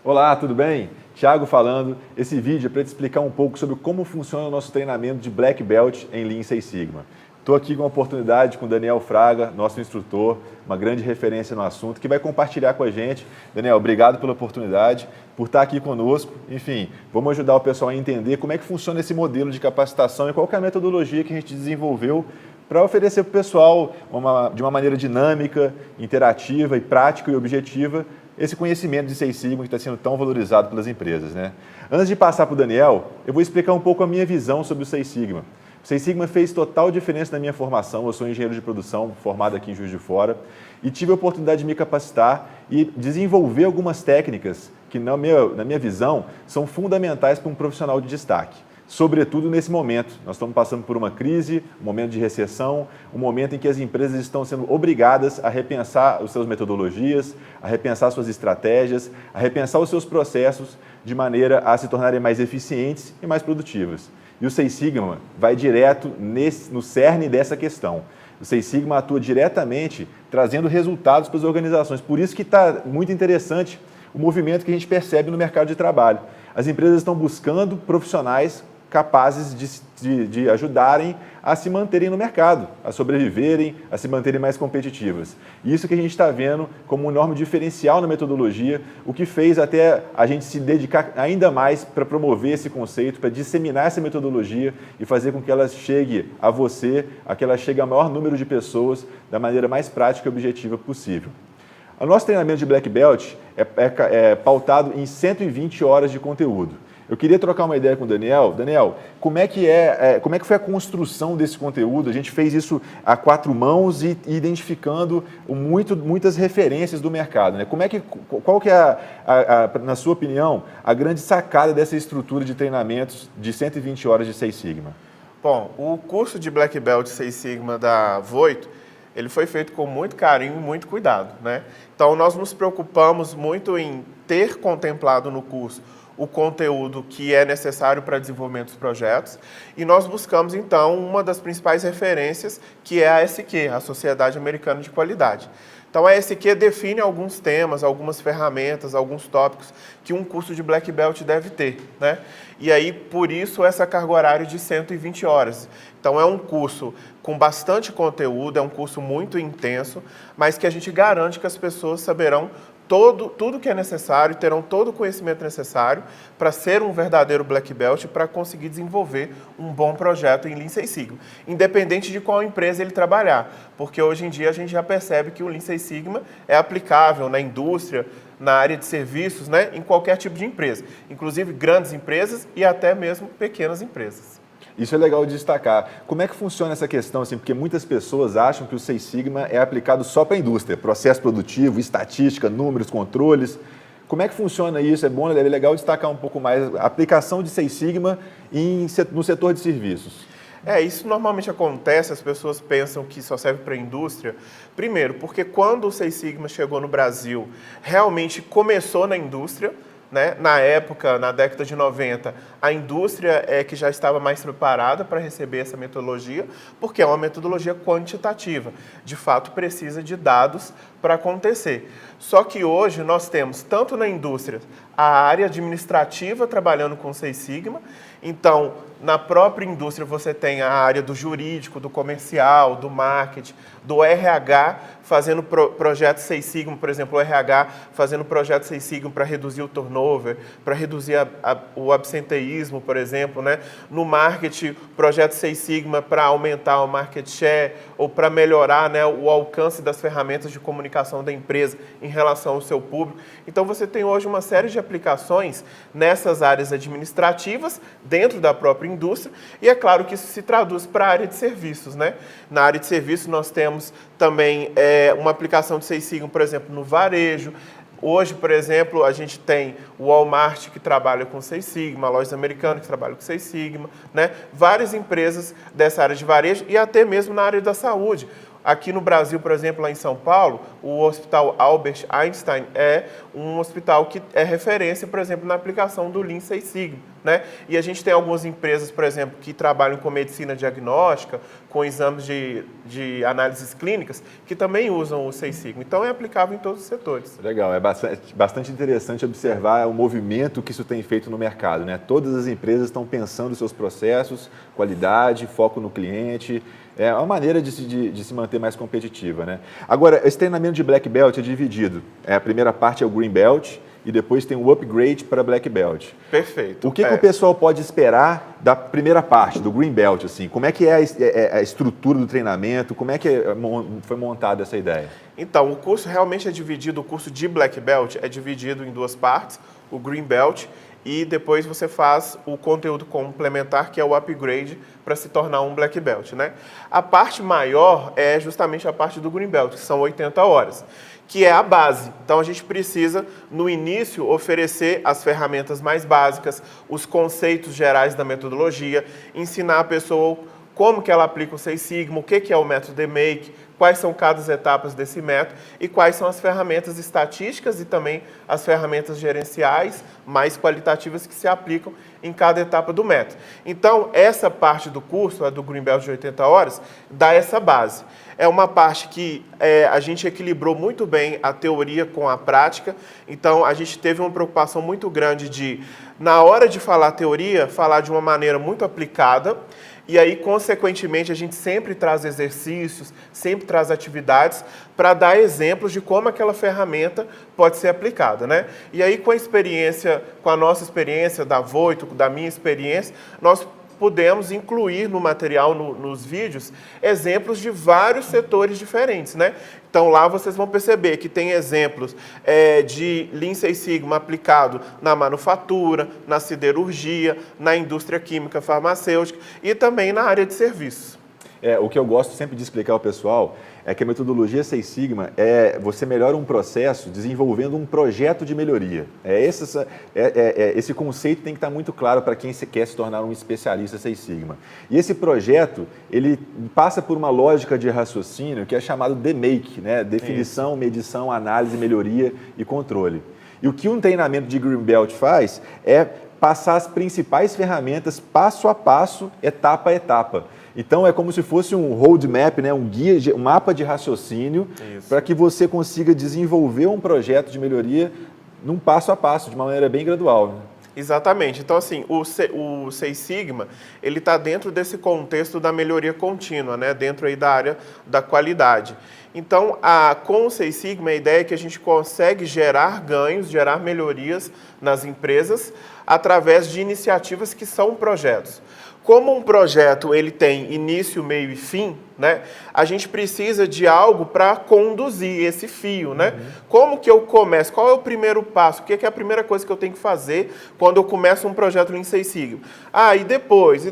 Olá, tudo bem? Thiago falando. Esse vídeo é para te explicar um pouco sobre como funciona o nosso treinamento de Black Belt em Lean Six Sigma. Estou aqui com a oportunidade com o Daniel Fraga, nosso instrutor, uma grande referência no assunto, que vai compartilhar com a gente. Daniel, obrigado pela oportunidade, por estar aqui conosco. Enfim, vamos ajudar o pessoal a entender como é que funciona esse modelo de capacitação e qual que é a metodologia que a gente desenvolveu para oferecer para o pessoal de uma maneira dinâmica, interativa e prática e objetiva esse conhecimento de Six Sigma que está sendo tão valorizado pelas empresas, né? Antes de passar para o Daniel, eu vou explicar um pouco a minha visão sobre o Six Sigma. O Six Sigma fez total diferença na minha formação. Eu sou engenheiro de produção, formado aqui em Juiz de Fora, e tive a oportunidade de me capacitar e desenvolver algumas técnicas que, na minha visão, são fundamentais para um profissional de destaque. Sobretudo nesse momento. Nós estamos passando por uma crise, um momento de recessão, um momento em que as empresas estão sendo obrigadas a repensar as suas metodologias, a repensar suas estratégias, a repensar os seus processos de maneira a se tornarem mais eficientes e mais produtivas. E o Six Sigma vai direto no cerne dessa questão. O Six Sigma atua diretamente trazendo resultados para as organizações. Por isso que está muito interessante o movimento que a gente percebe no mercado de trabalho. As empresas estão buscando profissionais capazes de ajudarem a se manterem no mercado, a sobreviverem, a se manterem mais competitivas. Isso que a gente está vendo como um enorme diferencial na metodologia, o que fez até a gente se dedicar ainda mais para promover esse conceito, para disseminar essa metodologia e fazer com que ela chegue a você, a que ela chegue ao maior número de pessoas da maneira mais prática e objetiva possível. O nosso treinamento de Black Belt é pautado em 120 horas de conteúdo. Eu queria trocar uma ideia com o Daniel. Daniel, como é que foi a construção desse conteúdo? A gente fez isso a quatro mãos e identificando muitas referências do mercado, né? Qual que é, na sua opinião, a grande sacada dessa estrutura de treinamentos de 120 horas de Six Sigma? Bom, o curso de Black Belt Six Sigma da Voito, ele foi feito com muito carinho e muito cuidado, né? Então, nós nos preocupamos muito em ter contemplado no curso o conteúdo que é necessário para desenvolvimento dos projetos e nós buscamos, então, uma das principais referências, que é a ASQ, a Sociedade Americana de Qualidade. Então, a ASQ define alguns temas, algumas ferramentas, alguns tópicos que um curso de Black Belt deve ter, né? E aí, por isso, essa carga horária de 120 horas. Então, é um curso com bastante conteúdo, é um curso muito intenso, mas que a gente garante que as pessoas saberão tudo que é necessário, terão todo o conhecimento necessário para ser um verdadeiro Black Belt e para conseguir desenvolver um bom projeto em Lean Six Sigma, independente de qual empresa ele trabalhar, porque hoje em dia a gente já percebe que o Lean Six Sigma é aplicável na indústria, na área de serviços, né, em qualquer tipo de empresa, inclusive grandes empresas e até mesmo pequenas empresas. Isso é legal de destacar. Como é que funciona essa questão? Assim, porque muitas pessoas acham que o Six Sigma é aplicado só para a indústria, processo produtivo, estatística, números, controles. Como é que funciona isso? É legal destacar um pouco mais a aplicação de Six Sigma no setor de serviços. Isso normalmente acontece, as pessoas pensam que só serve para a indústria. Primeiro, porque quando o Six Sigma chegou no Brasil, realmente começou na indústria, né? Na época, na década de 90, a indústria é que já estava mais preparada para receber essa metodologia, porque é uma metodologia quantitativa. De fato, precisa de dados para acontecer. Só que hoje nós temos, tanto na indústria, a área administrativa trabalhando com Six Sigma. Então, na própria indústria você tem a área do jurídico, do comercial, do marketing, do RH, fazendo projetos Six Sigma, por exemplo, o RH fazendo projetos Six Sigma para reduzir o turnover, para reduzir o absenteísmo, por exemplo, né? No marketing, projeto Six Sigma para aumentar o market share ou para melhorar, né, o alcance das ferramentas de comunicação da empresa em relação ao seu público. Então, você tem hoje uma série de aplicações nessas áreas administrativas, dentro da própria indústria, e é claro que isso se traduz para a área de serviços, né? Na área de serviços nós temos também uma aplicação de Six Sigma, por exemplo, no varejo. Hoje, por exemplo, a gente tem o Walmart que trabalha com Six Sigma, lojas americanas que trabalham com Six Sigma, né? Várias empresas dessa área de varejo e até mesmo na área da saúde. Aqui no Brasil, por exemplo, lá em São Paulo, o Hospital Albert Einstein é um hospital que é referência, por exemplo, na aplicação do Lean Six Sigma, né? E a gente tem algumas empresas, por exemplo, que trabalham com medicina diagnóstica, com exames de análises clínicas, que também usam o Six Sigma. Então, é aplicável em todos os setores. Legal, é bastante interessante observar o movimento que isso tem feito no mercado, né? Todas as empresas estão pensando seus processos, qualidade, foco no cliente. É uma maneira de se manter mais competitiva, né? Agora, esse treinamento de Black Belt é dividido. A primeira parte é o Green Belt e depois tem o Upgrade para Black Belt. Perfeito. O que o pessoal pode esperar da primeira parte, do Green Belt? Assim? Como é que é a estrutura do treinamento? Como é que foi montada essa ideia? Então, o curso realmente é dividido, o curso de Black Belt é dividido em duas partes, o Green Belt e depois você faz o conteúdo complementar, que é o Upgrade, para se tornar um Black Belt, né? A parte maior é justamente a parte do Green Belt, que são 80 horas, que é a base. Então, a gente precisa, no início, oferecer as ferramentas mais básicas, os conceitos gerais da metodologia, ensinar a pessoa como que ela aplica o Six Sigma, o que é o método DMake, quais são cada etapas desse método e quais são as ferramentas estatísticas e também as ferramentas gerenciais mais qualitativas que se aplicam em cada etapa do método. Então, essa parte do curso, a do Green Belt de 80 horas, dá essa base. É uma parte que a gente equilibrou muito bem a teoria com a prática, então a gente teve uma preocupação muito grande de, na hora de falar teoria, falar de uma maneira muito aplicada. E aí, consequentemente, a gente sempre traz exercícios, sempre traz atividades para dar exemplos de como aquela ferramenta pode ser aplicada, né? E aí, com a nossa experiência da Voito, da minha experiência, nós pudemos incluir no material, nos vídeos, exemplos de vários setores diferentes, né? Então, lá vocês vão perceber que tem exemplos de Lean Six Sigma aplicado na manufatura, na siderurgia, na indústria química farmacêutica e também na área de serviços. O que eu gosto sempre de explicar ao pessoal é que a metodologia Six Sigma você melhora um processo desenvolvendo um projeto de melhoria. Esse conceito tem que estar muito claro para quem quer se tornar um especialista Six Sigma. E esse projeto, ele passa por uma lógica de raciocínio que é chamado DMake, né? Definição, medição, análise, melhoria e controle. E o que um treinamento de Green Belt faz é passar as principais ferramentas passo a passo, etapa a etapa. Então, é como se fosse um roadmap, né? Um guia, um mapa de raciocínio para que você consiga desenvolver um projeto de melhoria num passo a passo, de uma maneira bem gradual, né? Exatamente. Então, assim, o Six Sigma, ele está dentro desse contexto da melhoria contínua, né? Dentro aí da área da qualidade. Então, com o Six Sigma, a ideia é que a gente consegue gerar ganhos, gerar melhorias nas empresas através de iniciativas que são projetos. Como um projeto ele tem início, meio e fim, né, a gente precisa de algo para conduzir esse fio, né? Como que eu começo? Qual é o primeiro passo? O que é a primeira coisa que eu tenho que fazer quando eu começo um projeto Lean Six Sigma? E depois,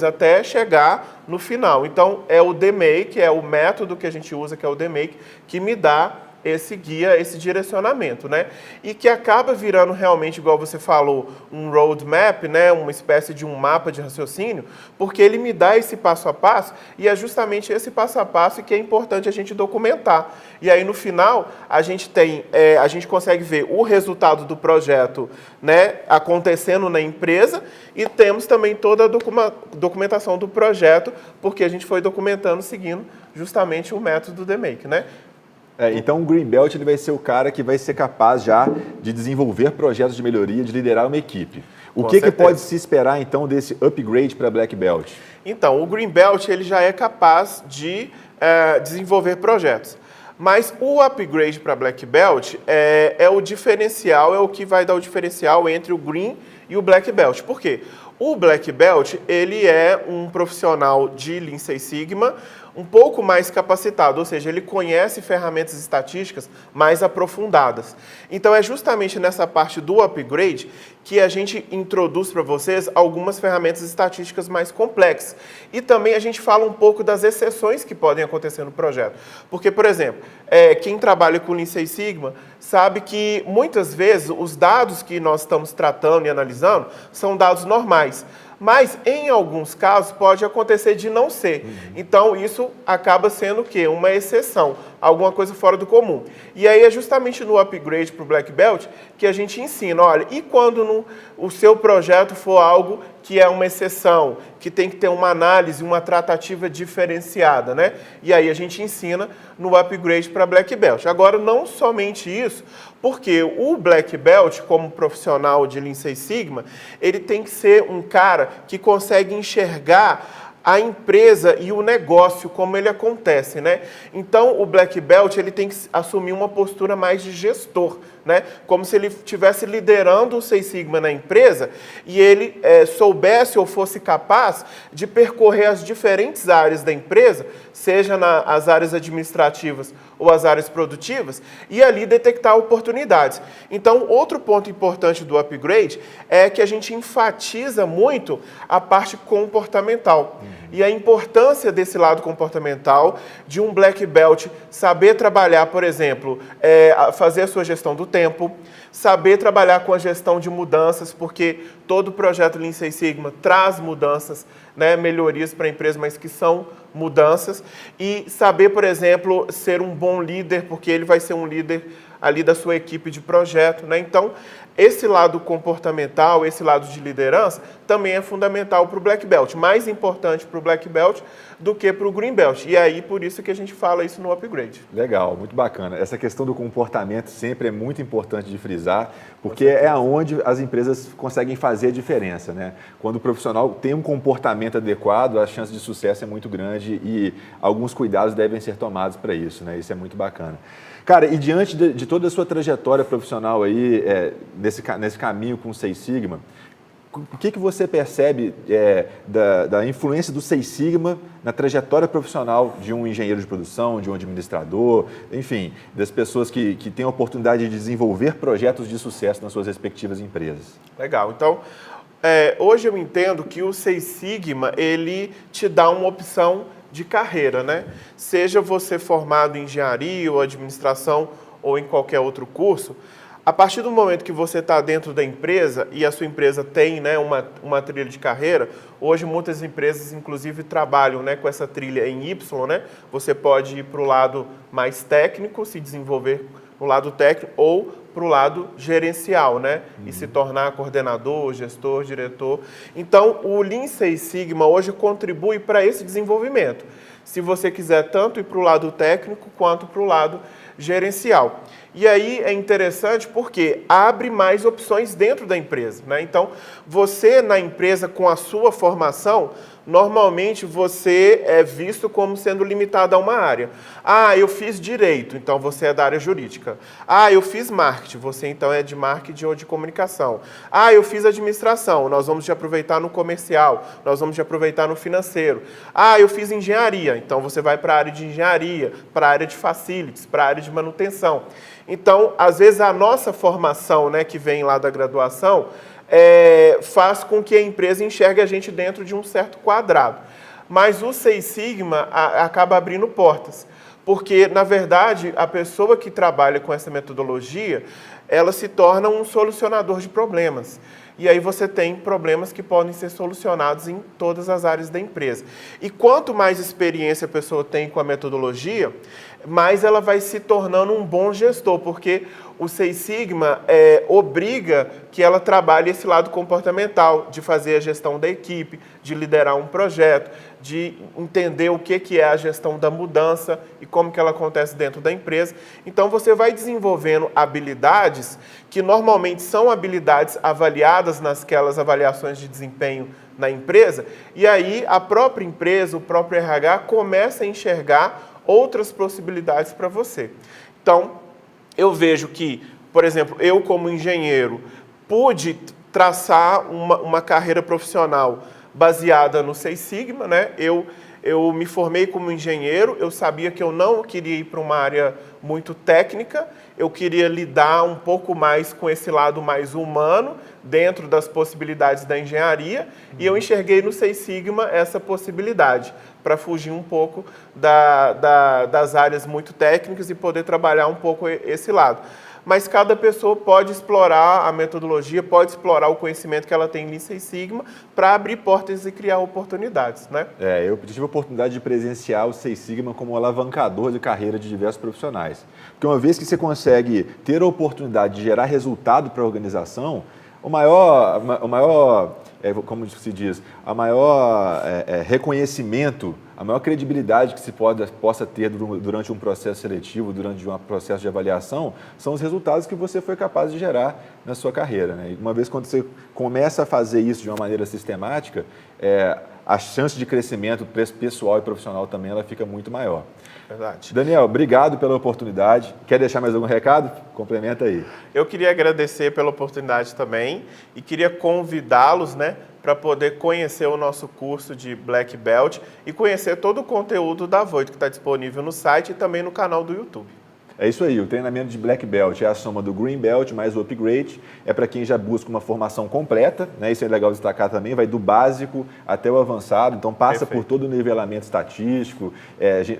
até chegar no final. Então, é o DMake, é o método que a gente usa, que é o DMake, que me dá esse guia, esse direcionamento, né? E que acaba virando realmente, igual você falou, um roadmap, né? Uma espécie de um mapa de raciocínio, porque ele me dá esse passo a passo e é justamente esse passo a passo que é importante a gente documentar. E aí, no final, a gente consegue ver o resultado do projeto, né? Acontecendo na empresa e temos também toda a documentação do projeto, porque a gente foi documentando seguindo justamente o método DMake, né? Então, o Green Belt ele vai ser o cara que vai ser capaz já de desenvolver projetos de melhoria, de liderar uma equipe. O que pode se esperar, então, desse upgrade para Black Belt? Então, o Green Belt ele já é capaz de desenvolver projetos. Mas o upgrade para Black Belt é o diferencial, é o que vai dar o diferencial entre o Green e o Black Belt. Por quê? O Black Belt ele é um profissional de Lean Six Sigma, um pouco mais capacitado, ou seja, ele conhece ferramentas estatísticas mais aprofundadas. Então, é justamente nessa parte do upgrade que a gente introduz para vocês algumas ferramentas estatísticas mais complexas. E também a gente fala um pouco das exceções que podem acontecer no projeto. Porque, por exemplo, quem trabalha com Lean Six Sigma sabe que, muitas vezes, os dados que nós estamos tratando e analisando são dados normais. Mas, em alguns casos, pode acontecer de não ser. Então, isso acaba sendo o quê? Uma exceção. alguma coisa fora do comum. E aí é justamente no upgrade para o Black Belt que a gente ensina, olha, e quando o seu projeto for algo que é uma exceção, que tem que ter uma análise, uma tratativa diferenciada, né? E aí a gente ensina no upgrade para Black Belt. Agora, não somente isso, porque o Black Belt, como profissional de Lean Six Sigma, ele tem que ser um cara que consegue enxergar a empresa e o negócio, como ele acontece, né? Então, o Black Belt, ele tem que assumir uma postura mais de gestor, né? Como se ele estivesse liderando o Six Sigma na empresa e ele soubesse ou fosse capaz de percorrer as diferentes áreas da empresa, seja as áreas administrativas ou as áreas produtivas, e ali detectar oportunidades. Então, outro ponto importante do upgrade é que a gente enfatiza muito a parte comportamental. E a importância desse lado comportamental, de um Black Belt saber trabalhar, por exemplo, fazer a sua gestão do tempo, saber trabalhar com a gestão de mudanças, porque todo projeto Lean Six Sigma traz mudanças, né, melhorias para a empresa, mas que são mudanças, e saber, por exemplo, ser um bom líder, porque ele vai ser um líder ali da sua equipe de projeto, né? Então, esse lado comportamental, esse lado de liderança, também é fundamental para o Black Belt, mais importante para o Black Belt do que para o Green Belt. E aí, por isso que a gente fala isso no upgrade. Legal, muito bacana. Essa questão do comportamento sempre é muito importante de frisar, porque é onde as empresas conseguem fazer a diferença, né? Quando o profissional tem um comportamento adequado, a chance de sucesso é muito grande e alguns cuidados devem ser tomados para isso, né? Isso é muito bacana. Cara, e diante de toda a sua trajetória profissional aí, nesse caminho com o Six Sigma, o que você percebe da influência do Six Sigma na trajetória profissional de um engenheiro de produção, de um administrador, enfim, das pessoas que têm a oportunidade de desenvolver projetos de sucesso nas suas respectivas empresas? Legal. Então, hoje eu entendo que o Six Sigma, ele te dá uma opção de carreira, né? Seja você formado em engenharia ou administração ou em qualquer outro curso, a partir do momento que você está dentro da empresa e a sua empresa tem, né, uma trilha de carreira, hoje muitas empresas inclusive trabalham, né, com essa trilha em Y, né? Você pode ir para o lado mais técnico, se desenvolver no lado técnico ou para o lado gerencial, né? E se tornar coordenador, gestor, diretor. Então, o Lean Six Sigma hoje contribui para esse desenvolvimento. Se você quiser tanto ir para o lado técnico quanto para o lado gerencial. E aí é interessante porque abre mais opções dentro da empresa, né? Então, você na empresa com a sua formação, normalmente você é visto como sendo limitado a uma área. Ah, eu fiz direito, então você é da área jurídica. Ah, eu fiz marketing, você então é de marketing ou de comunicação. Ah, eu fiz administração, nós vamos te aproveitar no comercial, nós vamos te aproveitar no financeiro. Ah, eu fiz engenharia, então você vai para a área de engenharia, para a área de facilities, para a área de manutenção. Então, às vezes a nossa formação, né, que vem lá da graduação, faz com que a empresa enxergue a gente dentro de um certo quadrado. Mas o Six Sigma acaba abrindo portas, porque, na verdade, a pessoa que trabalha com essa metodologia, ela se torna um solucionador de problemas. E aí você tem problemas que podem ser solucionados em todas as áreas da empresa. E quanto mais experiência a pessoa tem com a metodologia, mais ela vai se tornando um bom gestor, porque o Six Sigma obriga que ela trabalhe esse lado comportamental, de fazer a gestão da equipe, de liderar um projeto, de entender o que é a gestão da mudança e como que ela acontece dentro da empresa. Então, você vai desenvolvendo habilidades que normalmente são habilidades avaliadas nasquelas avaliações de desempenho na empresa, e aí a própria empresa, o próprio RH, começa a enxergar outras possibilidades para você. Então, eu vejo que, por exemplo, eu como engenheiro pude traçar uma carreira profissional baseada no Six Sigma, né? Eu me formei como engenheiro, eu sabia que eu não queria ir para uma área muito técnica, eu queria lidar um pouco mais com esse lado mais humano, dentro das possibilidades da engenharia, e eu enxerguei no Six Sigma essa possibilidade, para fugir um pouco das áreas muito técnicas e poder trabalhar um pouco esse lado. mas cada pessoa pode explorar a metodologia, pode explorar o conhecimento que ela tem em Lean Six Sigma para abrir portas e criar oportunidades, né? Eu tive a oportunidade de presenciar o Six Sigma como alavancador de carreira de diversos profissionais. Porque uma vez que você consegue ter a oportunidade de gerar resultado para a organização, o maior como se diz, a maior reconhecimento, a maior credibilidade que se possa ter durante um processo seletivo, durante um processo de avaliação, são os resultados que você foi capaz de gerar na sua carreira, né? E uma vez quando você começa a fazer isso de uma maneira sistemática, a chance de crescimento pessoal e profissional também ela fica muito maior. Verdade. Daniel, obrigado pela oportunidade. Quer deixar mais algum recado? Complementa aí. Eu queria agradecer pela oportunidade também e queria convidá-los, né, para poder conhecer o nosso curso de Black Belt e conhecer todo o conteúdo da Voito que está disponível no site e também no canal do YouTube. É isso aí, o treinamento de Black Belt é a soma do Green Belt mais o Upgrade, é para quem já busca uma formação completa, né? Isso é legal destacar também, vai do básico até o avançado, então passa Perfeito. por todo o nivelamento estatístico,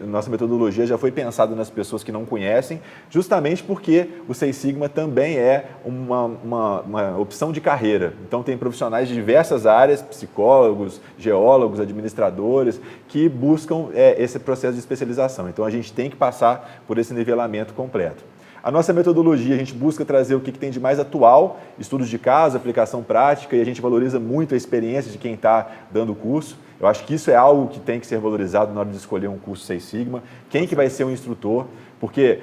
nossa metodologia já foi pensada nas pessoas que não conhecem, justamente porque o Six Sigma também é uma opção de carreira, então tem profissionais de diversas áreas, psicólogos, geólogos, administradores, que buscam esse processo de especialização, então a gente tem que passar por esse nivelamento completo. A nossa metodologia, a gente busca trazer o que tem de mais atual, estudos de caso, aplicação prática, e a gente valoriza muito a experiência de quem está dando o curso. Eu acho que isso é algo que tem que ser valorizado na hora de escolher um curso Six Sigma. Quem que vai ser um instrutor? Porque,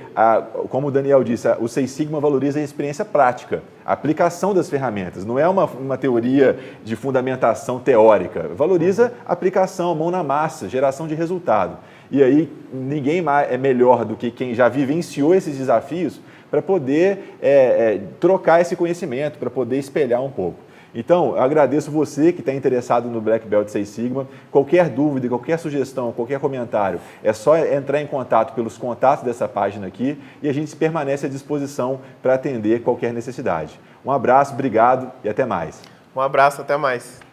como o Daniel disse, o Six Sigma valoriza a experiência prática, a aplicação das ferramentas. Não é uma teoria de fundamentação teórica. Valoriza a aplicação, mão na massa, geração de resultado. E aí, ninguém é melhor do que quem já vivenciou esses desafios para poder trocar esse conhecimento, para poder espelhar um pouco. Então, eu agradeço você que está interessado no Black Belt Six Sigma. Qualquer dúvida, qualquer sugestão, qualquer comentário, é só entrar em contato pelos contatos dessa página aqui e a gente permanece à disposição para atender qualquer necessidade. Um abraço, obrigado e até mais. Um abraço, até mais.